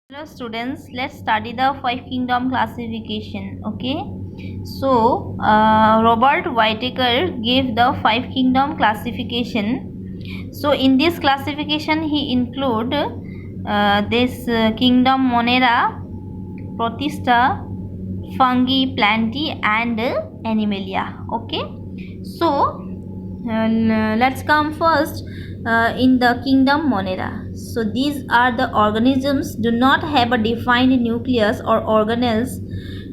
Hello students, let's study the five kingdom classification. Okay, so Robert Whittaker gave the five kingdom classification. So in this classification he include this kingdom Monera, Protista, Fungi, Plantae and Animalia. Okay, so let's come first in the kingdom Monera. So these are the organisms do not have a defined nucleus or organelles,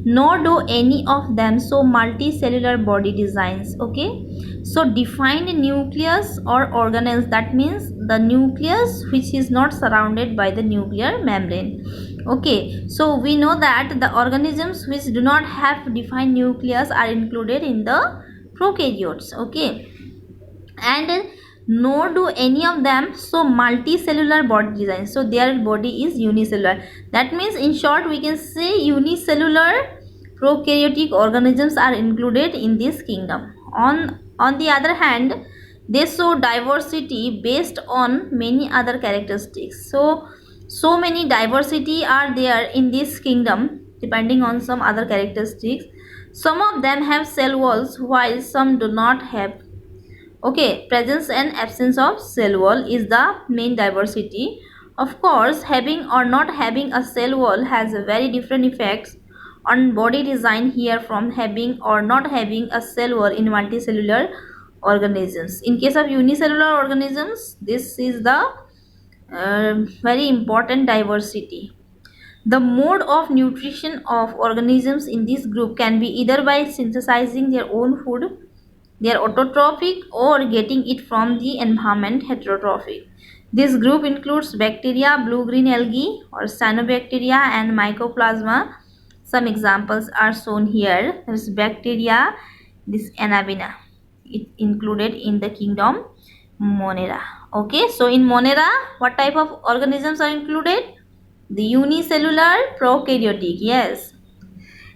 nor do any of them show multicellular body designs. Okay, so defined nucleus or organelles, that means the nucleus which is not surrounded by the nuclear membrane. Okay, so we know that the organisms which do not have defined nucleus are included in the prokaryotes. Okay, and nor do any of them show multicellular body design, so their body is unicellular. That means in short we can say unicellular prokaryotic organisms are included in this kingdom. On the other hand, they show diversity based on many other characteristics. So many diversity are there in this kingdom depending on some other characteristics. Some of them have cell walls while some do not have. Okay, presence and absence of cell wall is the main diversity. Of course, having or not having a cell wall has very different effects on body design here from having or not having a cell wall in multicellular organisms. In case of unicellular organisms, this is the very important diversity. The mode of nutrition of organisms in this group can be either by synthesizing their own food, they are autotrophic, or getting it from the environment, heterotrophic. This group includes bacteria, blue-green algae or cyanobacteria and mycoplasma. Some examples are shown here. There is bacteria, this Anabaena. It included in the kingdom Monera. Okay, so in Monera, what type of organisms are included? The unicellular prokaryotic, yes.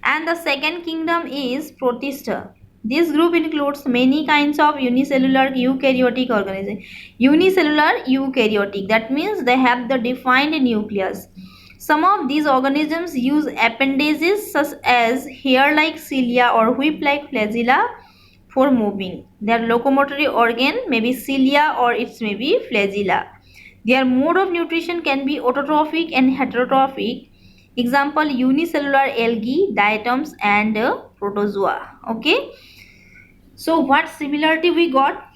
And the second kingdom is Protista. This group includes many kinds of unicellular eukaryotic organisms. Unicellular eukaryotic, that means they have the defined nucleus. Some of these organisms use appendages such as hair-like cilia or whip-like flagella for moving. Their locomotory organ may be cilia or it may be flagella. Their mode of nutrition can be autotrophic and heterotrophic. Example, unicellular algae, diatoms and protozoa. Okay, so what similarity we got?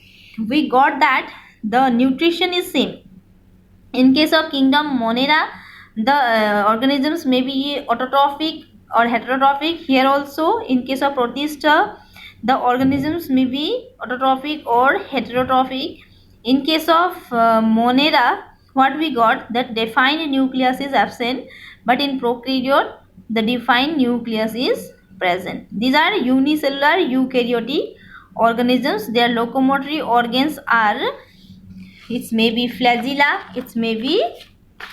We got that the nutrition is same. In case of kingdom Monera, the organisms may be autotrophic or heterotrophic. Here also in case of Protista, the organisms may be autotrophic or heterotrophic. In case of Monera, what we got, that defined nucleus is absent, but in prokaryote the defined nucleus is present. These are unicellular eukaryotic organisms. Their locomotory organs are, it may be flagella, it may be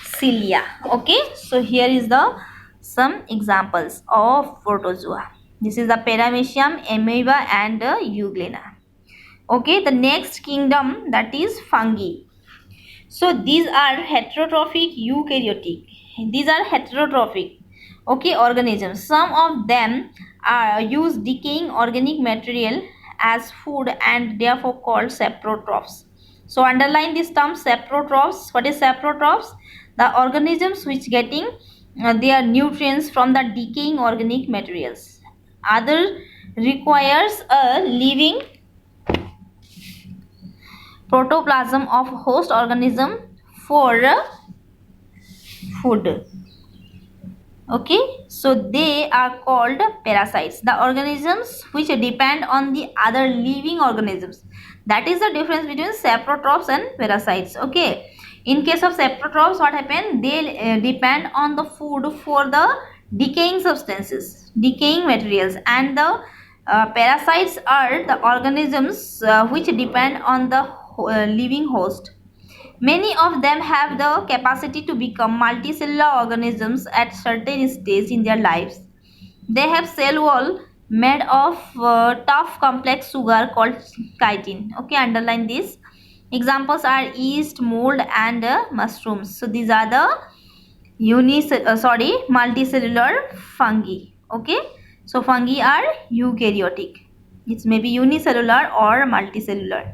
cilia. Okay, so here is the some examples of protozoa. This is the paramecium, amoeba and euglena. Okay, the next kingdom, that is fungi. So these are heterotrophic eukaryotic. These are heterotrophic, okay, organisms. Some of them are use decaying organic material as food and therefore called saprotrophs. So underline this term saprotrophs. What is saprotrophs? The organisms which getting their nutrients from the decaying organic materials. Other requires a living protoplasm of host organism for food. Okay, so they are called parasites, the organisms which depend on the other living organisms. That is the difference between saprotrophs and parasites. Okay, in case of saprotrophs, what happen? They depend on the food for the decaying substances, decaying materials, and the parasites are the organisms which depend on the living host. Many of them have the capacity to become multicellular organisms at certain stage in their lives. They have cell wall made of tough complex sugar called chitin. Okay, underline this. Examples are yeast, mold and mushrooms. So these are the multicellular fungi. Okay, so fungi are eukaryotic. It may be unicellular or multicellular.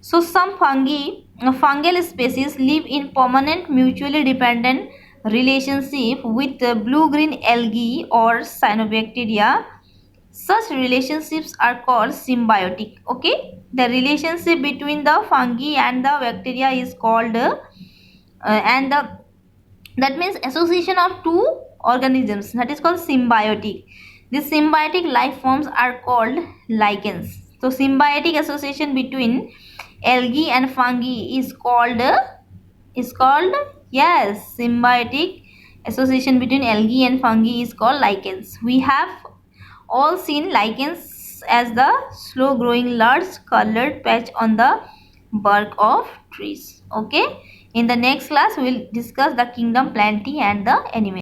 So some fungal species live in permanent mutually dependent relationship with blue-green algae or cyanobacteria. Such relationships are called symbiotic. Okay, the relationship between the fungi and the bacteria is called that means association of two organisms, that is called symbiotic. These symbiotic life forms are called lichens. So symbiotic association between algae and fungi is called yes, symbiotic association between algae and fungi is called lichens. We have all seen lichens as the slow growing large colored patch on the bark of trees. Okay, in the next class we will discuss the kingdom Plantae and the animal.